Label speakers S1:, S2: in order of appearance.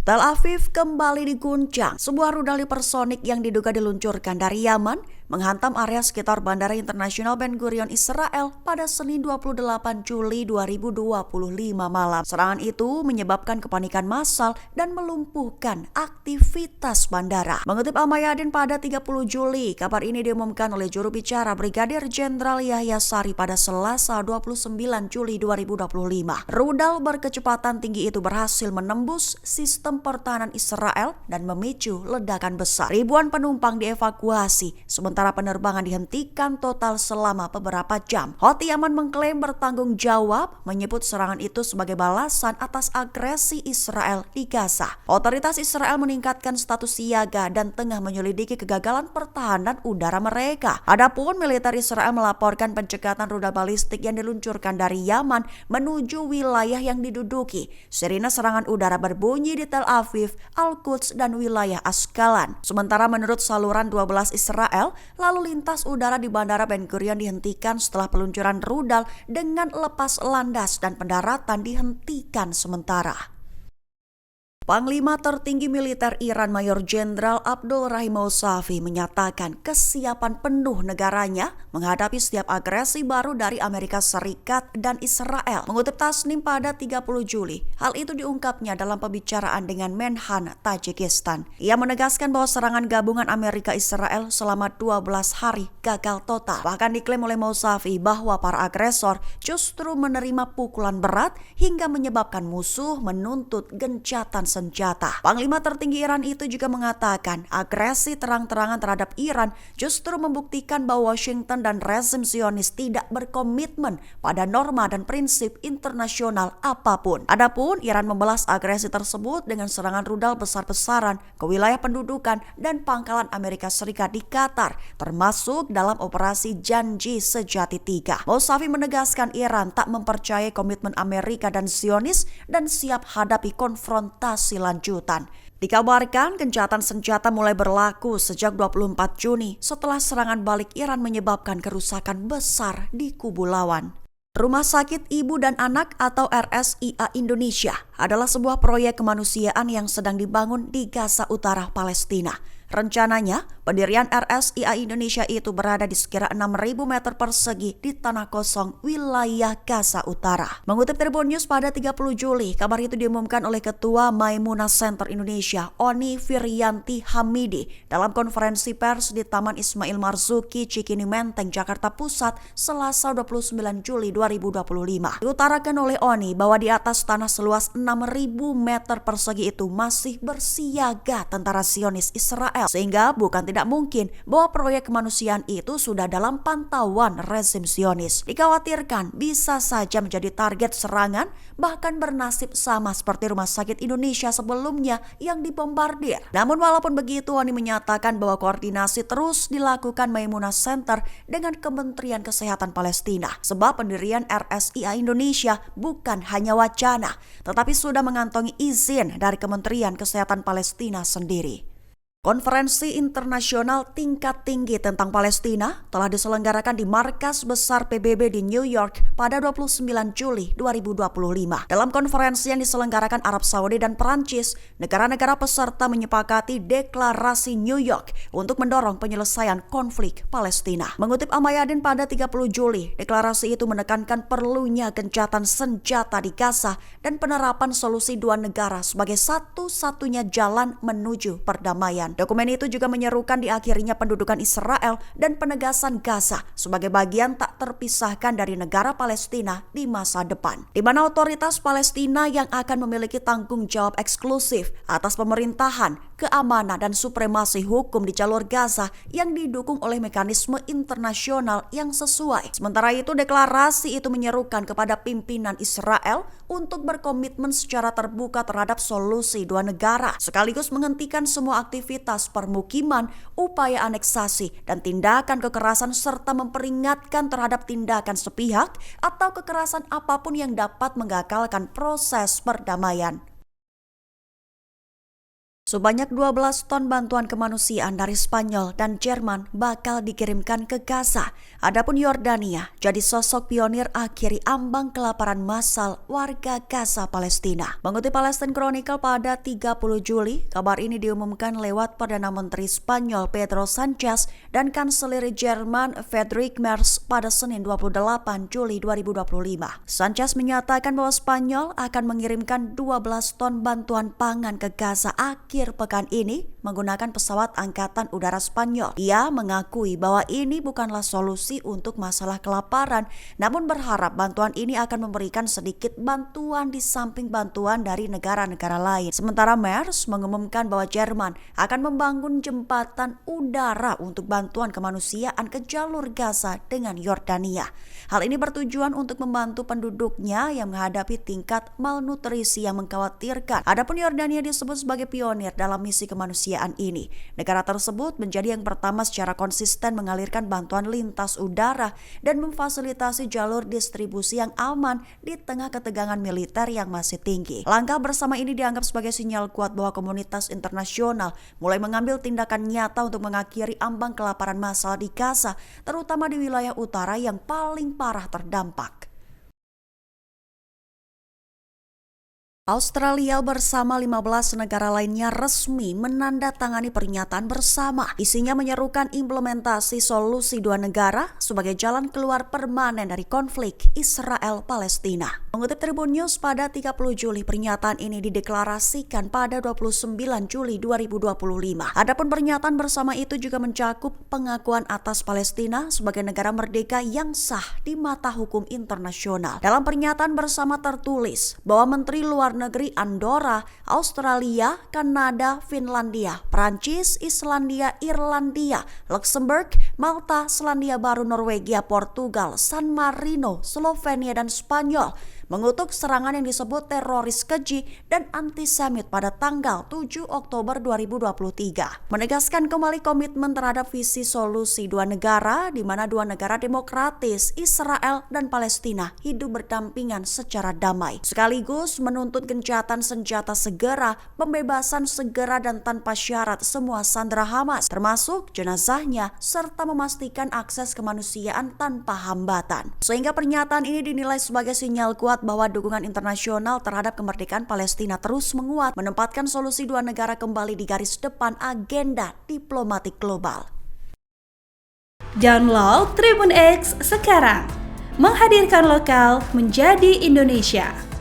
S1: Tel Aviv kembali diguncang. Sebuah rudal hipersonic yang diduga diluncurkan dari Yaman menghantam area sekitar Bandara Internasional Ben Gurion Israel pada Senin 28 Juli 2025 malam. Serangan itu menyebabkan kepanikan massal dan melumpuhkan aktivitas bandara. Mengutip Al-Mayadin pada 30 Juli, kabar ini diumumkan oleh juru bicara Brigadir Jenderal Yahya Sari pada Selasa 29 Juli 2025. Rudal berkecepatan tinggi itu berhasil menembus sistem pertahanan Israel dan memicu ledakan besar. Ribuan penumpang dievakuasi, sementara penerbangan dihentikan total selama beberapa jam. Houthi Yaman mengklaim bertanggung jawab, menyebut serangan itu sebagai balasan atas agresi Israel di Gaza. Otoritas Israel meningkatkan status siaga dan tengah menyelidiki kegagalan pertahanan udara mereka. Adapun militer Israel melaporkan pencekatan rudal balistik yang diluncurkan dari Yaman menuju wilayah yang diduduki. Sirine serangan udara berbunyi di Tel Aviv, Al-Quds, dan wilayah Askalan. Sementara menurut saluran 12 Israel, lalu lintas udara di Bandara Ben Gurion dihentikan setelah peluncuran rudal dengan lepas landas dan pendaratan dihentikan sementara. Panglima tertinggi militer Iran Mayor Jenderal Abdul Rahim Mousavi menyatakan kesiapan penuh negaranya menghadapi setiap agresi baru dari Amerika Serikat dan Israel. Mengutip Tasnim pada 30 Juli, hal itu diungkapnya dalam pembicaraan dengan Menhan Tajikistan. Ia menegaskan bahwa serangan gabungan Amerika Israel selama 12 hari gagal total. Bahkan diklaim oleh Mousavi bahwa para agresor justru menerima pukulan berat hingga menyebabkan musuh menuntut gencatan senjata. Panglima tertinggi Iran itu juga mengatakan agresi terang-terangan terhadap Iran justru membuktikan bahwa Washington dan rezim Zionis tidak berkomitmen pada norma dan prinsip internasional apapun. Adapun Iran membalas agresi tersebut dengan serangan rudal besar-besaran ke wilayah pendudukan dan pangkalan Amerika Serikat di Qatar, termasuk dalam operasi Janji Sejati 3. Mousavi menegaskan Iran tak mempercayai komitmen Amerika dan Zionis dan siap hadapi konfrontasi lanjutan. Dikabarkan gencatan senjata mulai berlaku sejak 24 Juni setelah serangan balik Iran menyebabkan kerusakan besar di kubu lawan. Rumah Sakit Ibu dan Anak atau RSIA Indonesia adalah sebuah proyek kemanusiaan yang sedang dibangun di Gaza Utara, Palestina. Rencananya, pendirian RSIA Indonesia itu berada di sekira 6.000 meter persegi di tanah kosong wilayah Gaza Utara. Mengutip Tribun News pada 30 Juli, kabar itu diumumkan oleh Ketua Maimunah Center Indonesia, Oni Firyanti Hamidi, dalam konferensi pers di Taman Ismail Marzuki, Cikini Menteng, Jakarta Pusat, Selasa 29 Juli 2025. Diutarakan oleh Oni bahwa di atas tanah seluas 6.000 meter persegi itu masih bersiaga tentara Zionis Israel, sehingga bukan tidak mungkin bahwa proyek kemanusiaan itu sudah dalam pantauan rezim Zionis. Dikhawatirkan bisa saja menjadi target serangan, bahkan bernasib sama seperti Rumah Sakit Indonesia sebelumnya yang dibombardir. Namun walaupun begitu, Oni menyatakan bahwa koordinasi terus dilakukan Maimunah Center dengan Kementerian Kesehatan Palestina, sebab pendirian RSIA Indonesia bukan hanya wacana, tetapi sudah mengantongi izin dari Kementerian Kesehatan Palestina sendiri. Konferensi internasional tingkat tinggi tentang Palestina telah diselenggarakan di Markas Besar PBB di New York pada 29 Juli 2025. Dalam konferensi yang diselenggarakan Arab Saudi dan Perancis, negara-negara peserta menyepakati deklarasi New York untuk mendorong penyelesaian konflik Palestina. Mengutip Al-Mayadin pada 30 Juli, deklarasi itu menekankan perlunya gencatan senjata di Gaza dan penerapan solusi dua negara sebagai satu-satunya jalan menuju perdamaian. Dokumen itu juga menyerukan diakhirinya pendudukan Israel dan penegasan Gaza sebagai bagian tak terpisahkan dari negara Palestina di masa depan, di mana otoritas Palestina yang akan memiliki tanggung jawab eksklusif atas pemerintahan, keamanan, dan supremasi hukum di jalur Gaza yang didukung oleh mekanisme internasional yang sesuai. Sementara itu, deklarasi itu menyerukan kepada pimpinan Israel untuk berkomitmen secara terbuka terhadap solusi dua negara, sekaligus menghentikan semua aktivitas permukiman, upaya aneksasi, dan tindakan kekerasan, serta memperingatkan terhadap tindakan sepihak atau kekerasan apapun yang dapat menggagalkan proses perdamaian. Sebanyak 12 ton bantuan kemanusiaan dari Spanyol dan Jerman bakal dikirimkan ke Gaza. Adapun Yordania jadi sosok pionir akhiri ambang kelaparan massal warga Gaza Palestina. Mengutip Palestine Chronicle pada 30 Juli, kabar ini diumumkan lewat Perdana Menteri Spanyol Pedro Sanchez dan Kanselir Jerman Friedrich Merz pada Senin 28 Juli 2025. Sanchez menyatakan bahwa Spanyol akan mengirimkan 12 ton bantuan pangan ke Gaza akhir pekan ini menggunakan pesawat Angkatan Udara Spanyol. Ia mengakui bahwa ini bukanlah solusi untuk masalah kelaparan, namun berharap bantuan ini akan memberikan sedikit bantuan di samping bantuan dari negara-negara lain. Sementara Merz mengumumkan bahwa Jerman akan membangun jembatan udara untuk bantuan kemanusiaan ke jalur Gaza dengan Yordania. Hal ini bertujuan untuk membantu penduduknya yang menghadapi tingkat malnutrisi yang mengkhawatirkan. Adapun Yordania disebut sebagai pionir dalam misi kemanusiaan ini. Negara tersebut menjadi yang pertama secara konsisten mengalirkan bantuan lintas udara dan memfasilitasi jalur distribusi yang aman di tengah ketegangan militer yang masih tinggi. Langkah bersama ini dianggap sebagai sinyal kuat bahwa komunitas internasional mulai mengambil tindakan nyata untuk mengakhiri ambang kelaparan massal di Gaza, terutama di wilayah utara yang paling parah terdampak. Australia bersama 15 negara lainnya resmi menandatangani pernyataan bersama. Isinya menyerukan implementasi solusi dua negara sebagai jalan keluar permanen dari konflik Israel-Palestina. Mengutip Tribun News pada 30 Juli, pernyataan ini dideklarasikan pada 29 Juli 2025. Adapun pernyataan bersama itu juga mencakup pengakuan atas Palestina sebagai negara merdeka yang sah di mata hukum internasional. Dalam pernyataan bersama tertulis bahwa Menteri Luar Negeri Andorra, Australia, Kanada, Finlandia, Prancis, Islandia, Irlandia, Luxembourg, Malta, Selandia Baru, Norwegia, Portugal, San Marino, Slovenia, dan Spanyol mengutuk serangan yang disebut teroris keji dan antisemit pada tanggal 7 Oktober 2023. Menegaskan kembali komitmen terhadap visi solusi dua negara di mana dua negara demokratis, Israel dan Palestina, hidup berdampingan secara damai. Sekaligus menuntut gencatan senjata segera, pembebasan segera dan tanpa syarat semua sandera Hamas, termasuk jenazahnya, serta memastikan akses kemanusiaan tanpa hambatan. Sehingga pernyataan ini dinilai sebagai sinyal kuat bahwa dukungan internasional terhadap kemerdekaan Palestina terus menguat, menempatkan solusi dua negara kembali di garis depan agenda diplomatik global.
S2: Download Tribun X sekarang, menghadirkan lokal menjadi Indonesia.